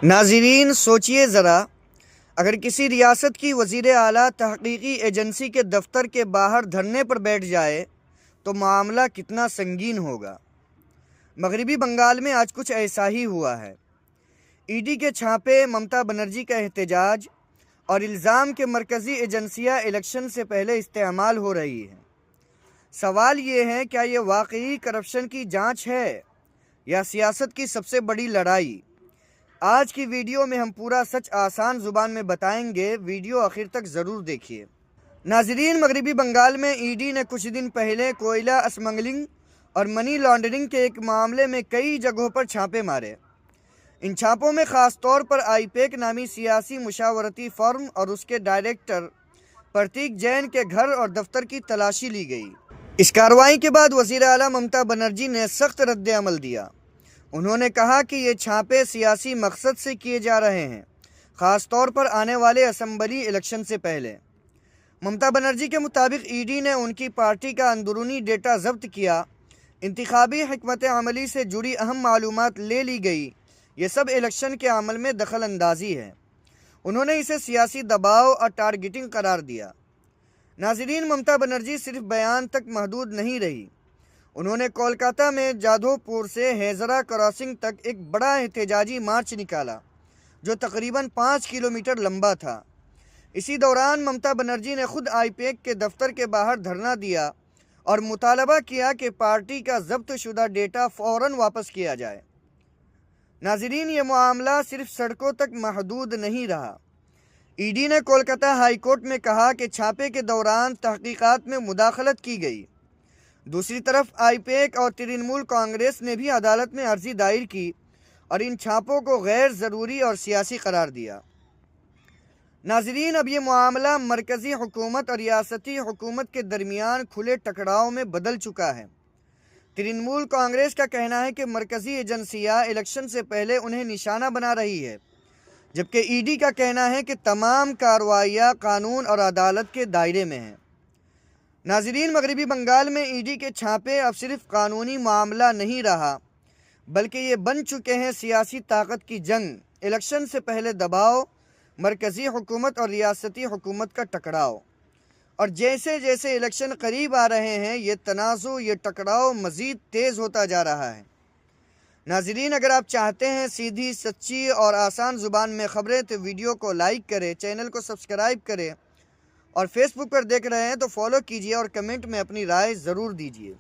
ناظرین سوچئے ذرا، اگر کسی ریاست کی وزیر اعلیٰ تحقیقی ایجنسی کے دفتر کے باہر دھرنے پر بیٹھ جائے تو معاملہ کتنا سنگین ہوگا۔ مغربی بنگال میں آج کچھ ایسا ہی ہوا ہے۔ ای ڈی کے چھاپے، ممتا بنرجی کا احتجاج اور الزام کہ مرکزی ایجنسیاں الیکشن سے پہلے استعمال ہو رہی ہیں۔ سوال یہ ہے، کیا یہ واقعی کرپشن کی جانچ ہے یا سیاست کی سب سے بڑی لڑائی؟ آج کی ویڈیو میں ہم پورا سچ آسان زبان میں بتائیں گے، ویڈیو آخر تک ضرور دیکھیے۔ ناظرین، مغربی بنگال میں ای ڈی نے کچھ دن پہلے کوئلہ اسمگلنگ اور منی لانڈرنگ کے ایک معاملے میں کئی جگہوں پر چھاپے مارے۔ ان چھاپوں میں خاص طور پر آئی پیک نامی سیاسی مشاورتی فرم اور اس کے ڈائریکٹر پرتیک جین کے گھر اور دفتر کی تلاشی لی گئی۔ اس کارروائی کے بعد وزیر اعلیٰ ممتا بنرجی نے سخت رد عمل دیا۔ انہوں نے کہا کہ یہ چھاپے سیاسی مقصد سے کیے جا رہے ہیں، خاص طور پر آنے والے اسمبلی الیکشن سے پہلے۔ ممتا بنرجی کے مطابق ای ڈی نے ان کی پارٹی کا اندرونی ڈیٹا ضبط کیا، انتخابی حکمت عملی سے جڑی اہم معلومات لے لی گئی۔ یہ سب الیکشن کے عمل میں دخل اندازی ہے۔ انہوں نے اسے سیاسی دباؤ اور ٹارگیٹنگ قرار دیا۔ ناظرین، ممتا بنرجی صرف بیان تک محدود نہیں رہی۔ انہوں نے کولکاتہ میں جادھو پور سے ہیزرا کراسنگ تک ایک بڑا احتجاجی مارچ نکالا جو تقریباً 5 کلومیٹر لمبا تھا۔ اسی دوران ممتا بنرجی نے خود آئی پیک کے دفتر کے باہر دھرنا دیا اور مطالبہ کیا کہ پارٹی کا ضبط شدہ ڈیٹا فوراً واپس کیا جائے۔ ناظرین، یہ معاملہ صرف سڑکوں تک محدود نہیں رہا۔ ای ڈی نے کولکاتہ ہائی کورٹ میں کہا کہ چھاپے کے دوران تحقیقات میں مداخلت کی گئی۔ دوسری طرف آئی پیک اور ترنمول کانگریس نے بھی عدالت میں عرضی دائر کی اور ان چھاپوں کو غیر ضروری اور سیاسی قرار دیا۔ ناظرین، اب یہ معاملہ مرکزی حکومت اور ریاستی حکومت کے درمیان کھلے ٹکراؤ میں بدل چکا ہے۔ ترنمول کانگریس کا کہنا ہے کہ مرکزی ایجنسیاں الیکشن سے پہلے انہیں نشانہ بنا رہی ہے، جبکہ ای ڈی کا کہنا ہے کہ تمام کارروائیاں قانون اور عدالت کے دائرے میں ہیں۔ ناظرین، مغربی بنگال میں ای ڈی کے چھاپے اب صرف قانونی معاملہ نہیں رہا، بلکہ یہ بن چکے ہیں سیاسی طاقت کی جنگ، الیکشن سے پہلے دباؤ، مرکزی حکومت اور ریاستی حکومت کا ٹکراؤ۔ اور جیسے جیسے الیکشن قریب آ رہے ہیں، یہ تنازع، یہ ٹکراؤ مزید تیز ہوتا جا رہا ہے۔ ناظرین، اگر آپ چاہتے ہیں سیدھی، سچی اور آسان زبان میں خبریں تو ویڈیو کو لائک کریں، چینل کو سبسکرائب کریں اور فیس بک پر دیکھ رہے ہیں تو فالو کیجیے اور کمنٹ میں اپنی رائے ضرور دیجیے۔